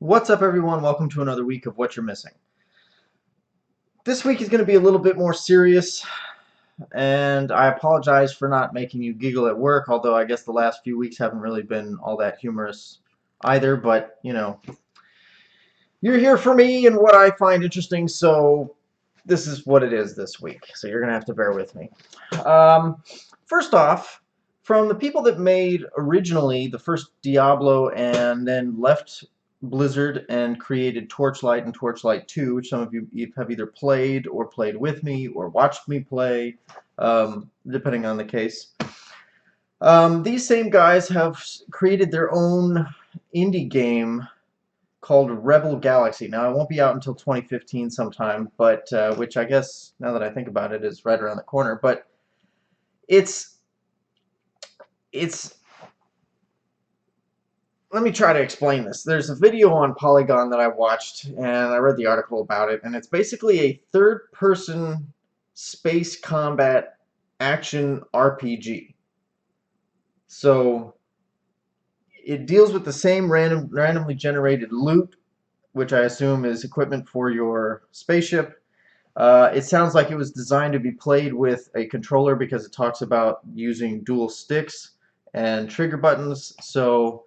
What's up, everyone? Welcome to another week of What You're Missing. This week is going to be a little bit more serious, and I apologize for not making you giggle at work, although I guess the last few weeks haven't really been all that humorous either, but, you know, you're here for me and what I find interesting, so this is what it is this week, so you're going to have to bear with me. First off, from the people that made originally the first Diablo and then left Blizzard and created Torchlight and Torchlight 2, which some of you have either played or played with me or watched me play, depending on the case. These same guys have created their own indie game called Rebel Galaxy. Now, it won't be out until 2015 sometime, but which I guess, now that I think about it, is right around the corner. But it's let me try to explain this. There's a video on Polygon that I watched, and I read the article about it, and it's basically a third-person space combat action RPG. So it deals with the same randomly generated loot, which I assume is equipment for your spaceship. It sounds like it was designed to be played with a controller because it talks about using dual sticks and trigger buttons. So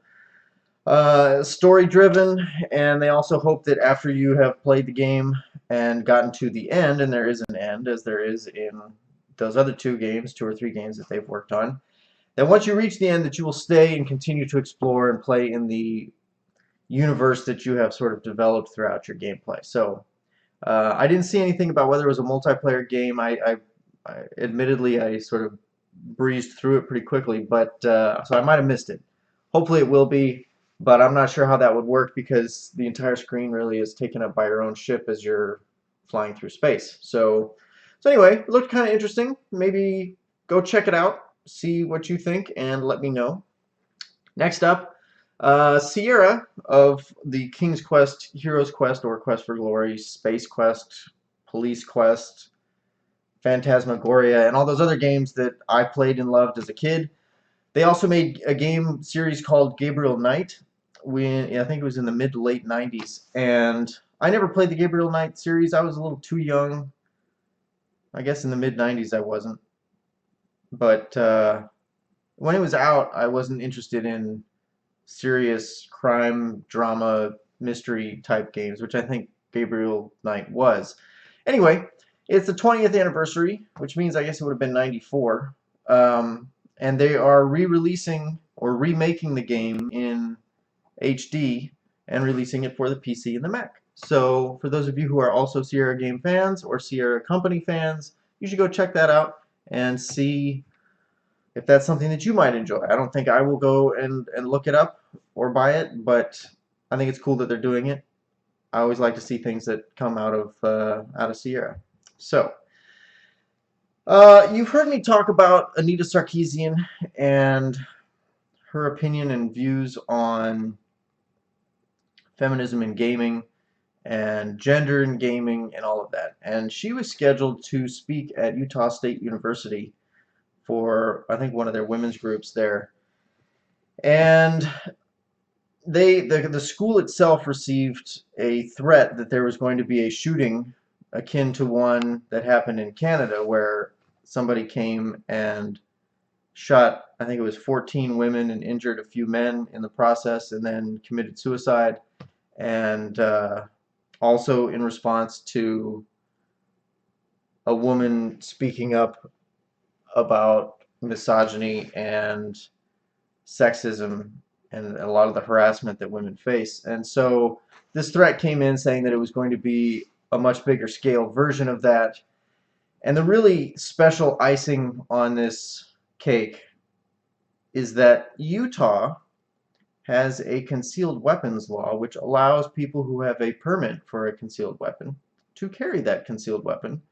story driven, and they also hope that after you have played the game and gotten to the end, and there is an end as there is in those other two or three games that they've worked on, then once you reach the end that you will stay and continue to explore and play in the universe that you have sort of developed throughout your gameplay. So I didn't see anything about whether it was a multiplayer game. I admittedly I sort of breezed through it pretty quickly, but so I might have missed it. Hopefully it will be, but I'm not sure how that would work because the entire screen really is taken up by your own ship as you're flying through space. So anyway, it looked kind of interesting. Maybe go check it out, see what you think, and let me know. Next up, Sierra of the King's Quest, Heroes Quest, or Quest for Glory, Space Quest, Police Quest, Phantasmagoria, and all those other games that I played and loved as a kid. They also made a game series called Gabriel Knight. I think it was in the mid to late 90s. And I never played the Gabriel Knight series. I was a little too young. I guess in the mid 90s I wasn't. But when it was out, I wasn't interested in serious crime, drama, mystery type games, which I think Gabriel Knight was. Anyway, it's the 20th anniversary, which means I guess it would have been 94. And they are re-releasing or remaking the game in HD and releasing it for the PC and the Mac. So for those of you who are also Sierra game fans or Sierra company fans, you should go check that out and see if that's something that you might enjoy. I don't think I will go and look it up or buy it, but I think it's cool that they're doing it. I always like to see things that come out of Sierra. So you've heard me talk about Anita Sarkeesian and her opinion and views on feminism in gaming and gender in gaming and all of that. And she was scheduled to speak at Utah State University for, I think, one of their women's groups there. And the school itself received a threat that there was going to be a shooting akin to one that happened in Canada where somebody came and shot, I think it was 14 women and injured a few men in the process and then committed suicide. And also in response to a woman speaking up about misogyny and sexism and a lot of the harassment that women face. And so this threat came in saying that it was going to be a much bigger scale version of that. And the really special icing on this cake is that Utah has a concealed weapons law which allows people who have a permit for a concealed weapon to carry that concealed weapon,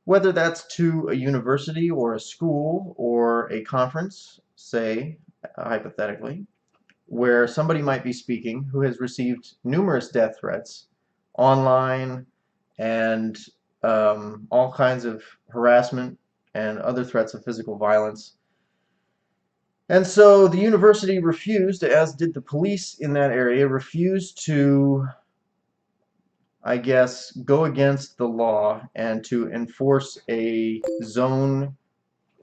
whether that's to a university or a school or a conference, say, hypothetically, where somebody might be speaking who has received numerous death threats online and all kinds of harassment and other threats of physical violence. And so the university refused, as did the police in that area, refused to, I guess, go against the law and to enforce a zone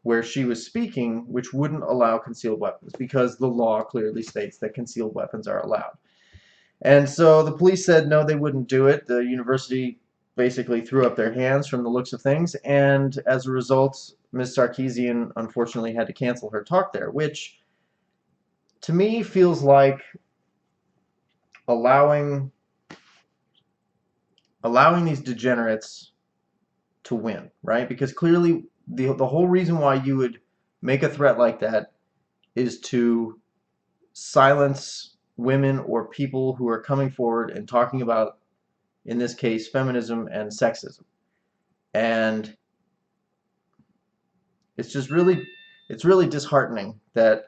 where she was speaking, which wouldn't allow concealed weapons, because the law clearly states that concealed weapons are allowed. And so the police said no, they wouldn't do it. The university basically threw up their hands from the looks of things, and as a result, Ms. Sarkeesian unfortunately had to cancel her talk there, which to me feels like allowing these degenerates to win, right? Because clearly the whole reason why you would make a threat like that is to silence women or people who are coming forward and talking about, in this case, feminism and sexism. And it's just really disheartening that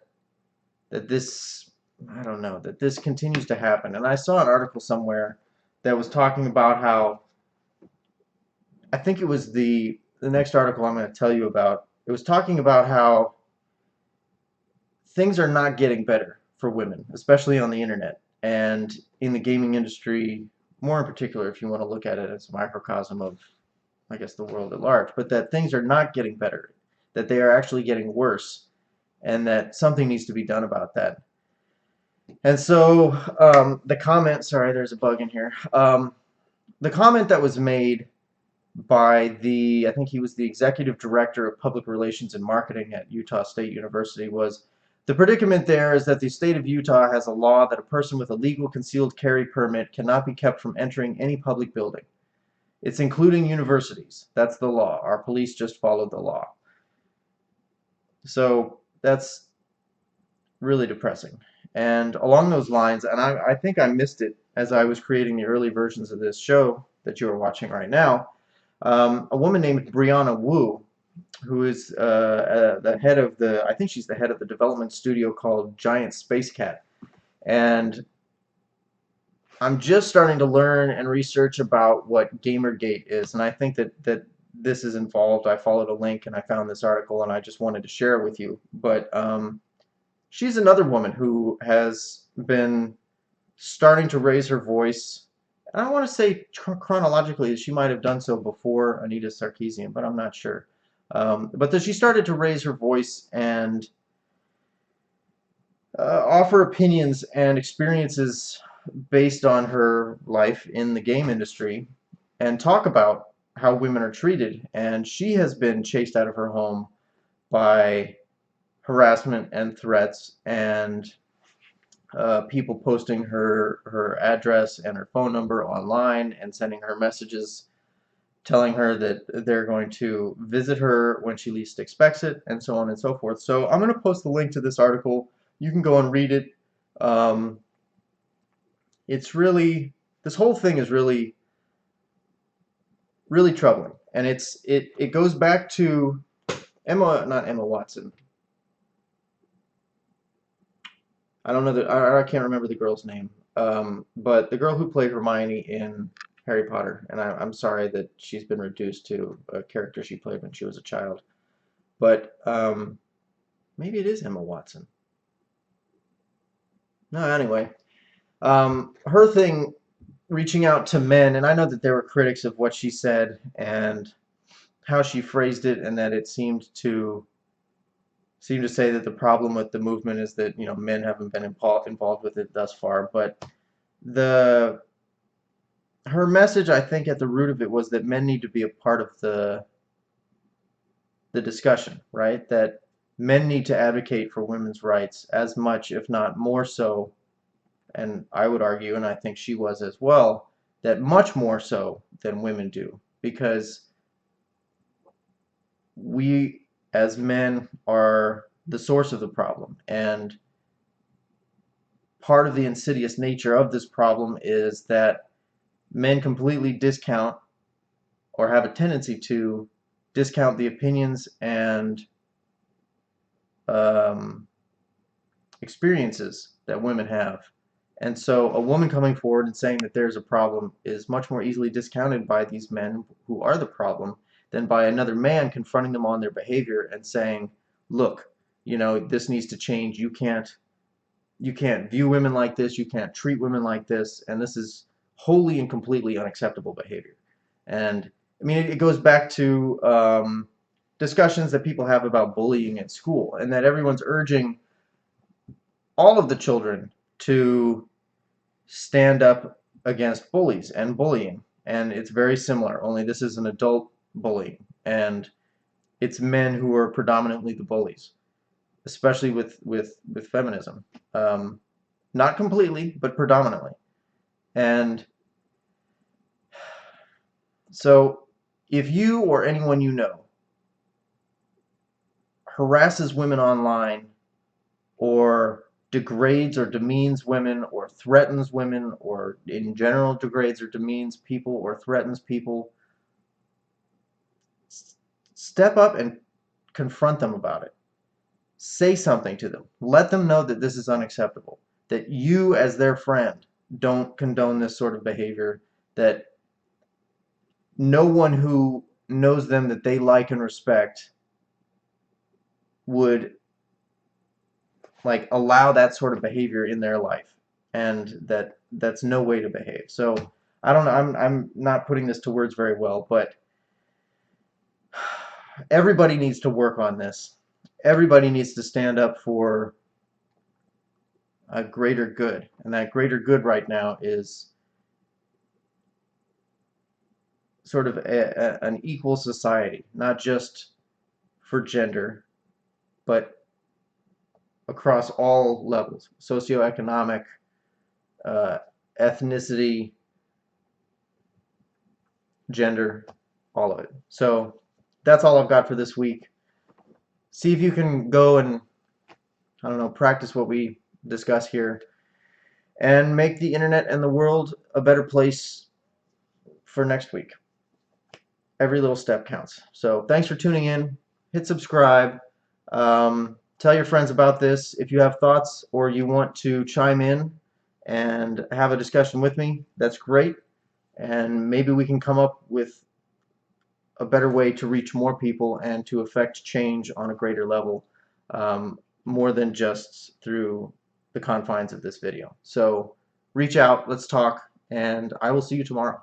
this, I don't know, that this continues to happen. And I saw an article somewhere that was talking about how, I think it was the next article I'm going to tell you about. It was talking about how things are not getting better for women, especially on the internet and in the gaming industry, more in particular, if you want to look at it as a microcosm of, I guess, the world at large, but that things are not getting better, that they are actually getting worse, and that something needs to be done about that. And so the comment, sorry, there's a bug in here. The comment that was made by I think he was the executive director of public relations and marketing at Utah State University, was, the predicament there is that the state of Utah has a law that a person with a legal concealed carry permit cannot be kept from entering any public building. It's including universities. That's the law. Our police just followed the law. So that's really depressing. And along those lines, and I think I missed it as I was creating the early versions of this show that you are watching right now, a woman named Brianna Wu, who is the head of I think she's the head of the development studio called Giant Space Cat. And I'm just starting to learn and research about what Gamergate is, and I think that this is involved. I followed a link and I found this article, and I just wanted to share it with you. But she's another woman who has been starting to raise her voice. And I want to say chronologically she might have done so before Anita Sarkeesian, but I'm not sure. But she started to raise her voice and offer opinions and experiences based on her life in the game industry and talk about how women are treated. And she has been chased out of her home by harassment and threats and people posting her address and her phone number online and sending her messages telling her that they're going to visit her when she least expects it, and so on and so forth. So I'm going to post the link to this article. You can go and read it. It's really, this whole thing is really, really troubling, and it goes back to not Emma Watson. I don't know I can't remember the girl's name, but the girl who played Hermione in Harry Potter, and I'm sorry that she's been reduced to a character she played when she was a child, but maybe it is Emma Watson. No, anyway, her thing, reaching out to men, and I know that there were critics of what she said and how she phrased it, and that it seemed to say that the problem with the movement is that, you know, men haven't been involved with it thus far. But her message, I think, at the root of it was that men need to be a part of the discussion, right? That men need to advocate for women's rights as much, if not more so, and I would argue, and I think she was as well, that much more so than women do, because we as men are the source of the problem, and part of the insidious nature of this problem is that men completely discount, or have a tendency to discount, the opinions and experiences that women have. And so a woman coming forward and saying that there's a problem is much more easily discounted by these men who are the problem than by another man confronting them on their behavior and saying, look, you know, this needs to change. You can't view women like this. You can't treat women like this, and this is wholly and completely unacceptable behavior. And I mean, it goes back to discussions that people have about bullying at school, and that everyone's urging all of the children to stand up against bullies and bullying. And it's very similar, only this is an adult bullying, and it's men who are predominantly the bullies, especially with feminism. Not completely, but predominantly. And so if you or anyone you know harasses women online, or degrades or demeans women, or threatens women, or in general degrades or demeans people or threatens people, step up and confront them about it. Say something to them. Let them know that this is unacceptable, that you as their friend don't condone this sort of behavior, that no one who knows them that they like and respect would like allow that sort of behavior in their life, and that's no way to behave. So I don't know, I'm not putting this to words very well, but everybody needs to work on this. Everybody needs to stand up for a greater good, and that greater good right now is sort of an equal society, not just for gender, but across all levels: socioeconomic, ethnicity, gender, all of it. So that's all I've got for this week. See if you can go and, I don't know, practice what we discuss here, and make the internet and the world a better place for next week. Every little step counts. So thanks for tuning in. Hit subscribe. Tell your friends about this. If you have thoughts or you want to chime in and have a discussion with me, that's great. And maybe we can come up with a better way to reach more people and to affect change on a greater level, more than just through the confines of this video. So reach out, let's talk, and I will see you tomorrow.